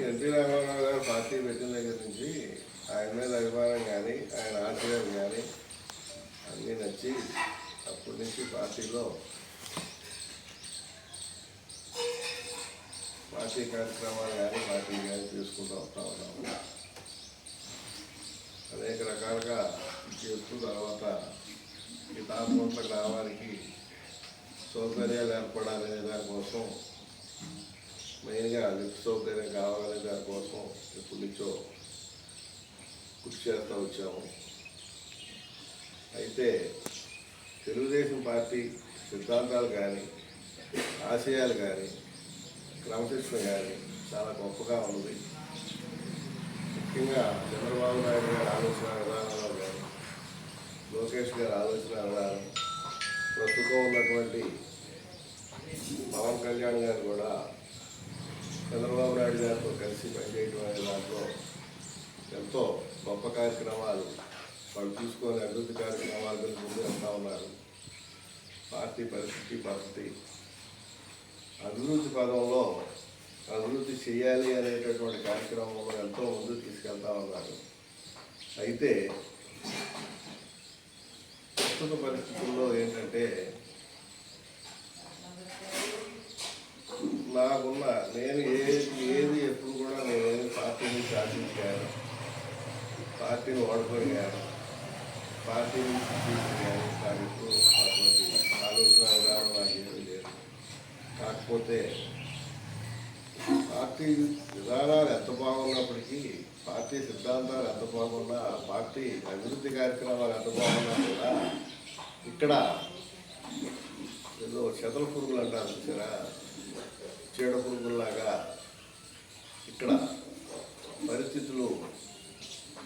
NT Ramarao గారు party పెట్టిన దగ్గర నుంచి ఆయన మీద అభిమానం కానీ ఆయన ఆశయాలు కానీ అన్నీ నచ్చి అప్పటి నుంచి పార్టీ కార్యక్రమాలు కానీ పార్టీ కానీ తీసుకుంటూ వస్తూ ఉన్నాము. అనేక రకాలుగా చేస్తూ తర్వాత ఈ తాపూట్ల గ్రామానికి సౌకర్యాలు ఏర్పడాలనే దానికోసం మెయిన్గా లిఫ్ట్ సౌకర్యం కావాలనే దానికోసం ఎప్పటి నుంచో కృషి చేస్తూ వచ్చాము. అయితే తెలుగుదేశం పార్టీ సిద్ధాంతాలు కానీ ఆశయాలు కానీ క్రమశిక్షణ కానీ చాలా గొప్పగా ఉంది. ముఖ్యంగా చంద్రబాబు నాయుడు గారి ఆలోచన విధానంలో కానీ లోకేష్ గారి ఆలోచన విధానం, ప్రస్తుతం ఉన్నటువంటి పవన్ కళ్యాణ్ గారు కూడా చంద్రబాబు నాయుడు గారితో కలిసి పనిచేయడం అనే దాంట్లో ఎంతో గొప్ప కార్యక్రమాలు వాళ్ళు తీసుకొని అభివృద్ధి కార్యక్రమాలు ముందు వెళ్తూ ఉన్నారు. పార్టీ పద్ధతి అభివృద్ధి పదంలో అభివృద్ధి చేయాలి అనేటటువంటి కార్యక్రమంలో ఎంతో ముందు తీసుకెళ్తా ఉన్నారు. అయితే ప్రస్తుత పరిస్థితుల్లో ఏంటంటే నేను ఏది ఎప్పుడు కూడా నేనేమి పార్టీని సాధించాను, పార్టీని ఓడిపోయాను, పార్టీని తీసుకున్నాను. కానీ ఇప్పుడు అటువంటి ఆలోచన విధానం నాకేమీ లేదు. కాకపోతే పార్టీ విధానాలు ఎంత బాగున్నప్పటికీ, పార్టీ సిద్ధాంతాలు ఎంత బాగున్నా, పార్టీ అభివృద్ధి కార్యక్రమాలు ఎంత బాగున్నా కూడా ఇక్కడ ఏదో చెదల పురుగులు అంటారు చూసారా, చీడ పురుగుల్లాగా ఇక్కడ పరిస్థితులు,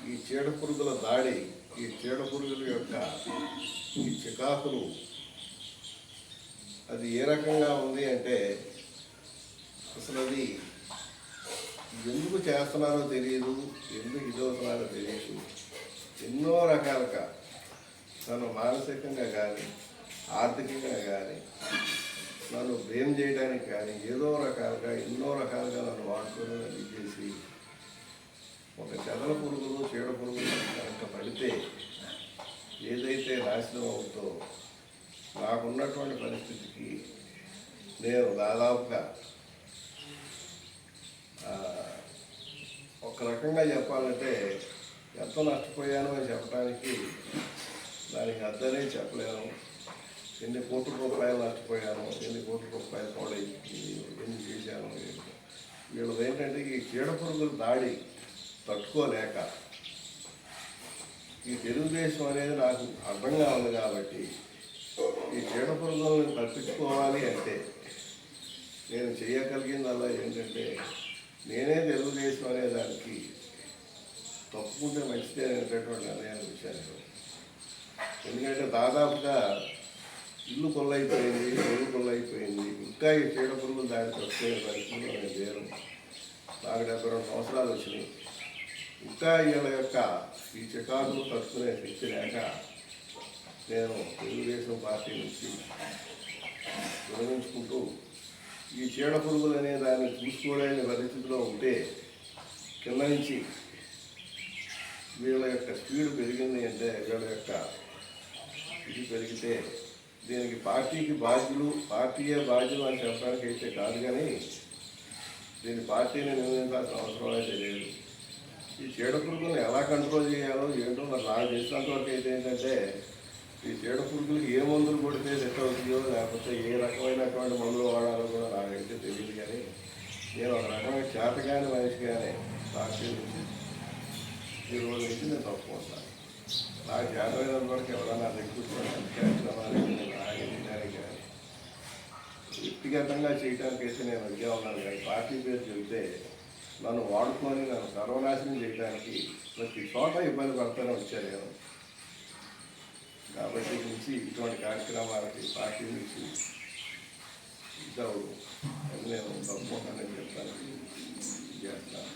ఈ చీడ పురుగుల దాడి, ఈ చీడ పురుగుల యొక్క ఈ చికాకులు అది ఏ రకంగా ఉంది అంటే అసలు అది ఎందుకు చేస్తున్నారో తెలియదు, ఎందుకు ఇదవుతున్నారో తెలియదు. ఎన్నో రకాలుగా నన్ను మానసికంగా కానీ ఆర్థికంగా కానీ నన్ను బ్లేమ్ చేయడానికి కానీ ఏదో రకాలుగా ఎన్నో రకాలుగా నన్ను వాడుకొని ఇది చేసి ఒక చెదల పురుగులు చీడ పురుగులు కనుక పడితే ఏదైతే నాశనం అవుతుందో నాకున్నటువంటి పరిస్థితికి నేను దాదాపుగా ఒక రకంగా చెప్పాలంటే ఎంత నష్టపోయానో అని చెప్పడానికి దానికి అర్థమే చెప్పలేను. ఎన్ని కోట్ల రూపాయలు నష్టపోయాను, ఎన్ని కోట్ల రూపాయలు కూడా ఎన్ని చేశాను. వీళ్ళది ఏంటంటే ఈ చీడ పురుగుల దాడి తట్టుకోలేక ఈ తెలుగుదేశం అనేది నాకు అర్థంగా ఉంది కాబట్టి ఈ చీడ పురుగులను తప్పించుకోవాలి అంటే నేను చేయగలిగిందల్లా ఏంటంటే నేనే తెలుగుదేశం అనే దానికి తప్పుకుంటే మంచిదే అనేటటువంటి నిర్ణయాన్ని వచ్చాను. ఎందుకంటే దాదాపుగా ఇల్లు కొల్లైపోయింది, ఒళ్ళు కొల్లైపోయింది. ఇంకా ఈ చీడ పురుగులు దాడి తక్కువ పరిస్థితుల్లో నేను లేను. నాకు 72 సంవత్సరాలు వచ్చినాయి. ఇంకా వీళ్ళ యొక్క ఈ చికాకులు తట్టుకునే శక్తి లేక నేను తెలుగుదేశం పార్టీ నుంచి విరమించుకుంటూ ఈ చీడ పురుగులు అనే దాన్ని చూసుకోలేని పరిస్థితిలో ఉంటే కింద నుంచి వీళ్ళ యొక్క స్పీడ్ పెరిగింది అంటే వీళ్ళ యొక్క ఇది పెరిగితే దీనికి పార్టీయే బాధ్యులు అని చెప్పడానికి అయితే కాదు, కానీ దీని పార్టీని నిర్ణయించాల్సిన అవసరం అయితే లేదు. ఈ చీడ పురుగులను ఎలా కంట్రోల్ చేయాలో ఏంటో మరి నాకు తెలిసినంతవరకు అయితే ఏంటంటే ఈ చీడ పురుగులకి ఏ మందులు కొడితే సెట్ అవుతుందో లేకపోతే ఏ రకమైనటువంటి మందులు వాడాలో కూడా నాకైతే తెలియదు. కానీ నేను ఒక రకమైన చేతగాని మనిషిగానే పార్టీ నుంచి ఈ రోజు నుంచి నేను తప్పుకుంటాను. నాకు చేతమైనంత వరకు ఎవరైనా కార్యక్రమాలు ఆగించడానికి కానీ వ్యక్తిగతంగా చేయడానికి అయితే నేను అడిగా ఉన్నాను. కానీ పార్టీ పేరు చెబితే నన్ను వాడుకొని నన్ను సర్వనాశనం చేయడానికి ప్రతి చోట ఇబ్బంది పడతానే వచ్చాను నేను. కాబట్టి నుంచి ఇటువంటి కార్యక్రమాలకి పార్టీ నుంచి ఇద్దరు నేను తప్పుకుంటానని చెప్తాను చేస్తాను.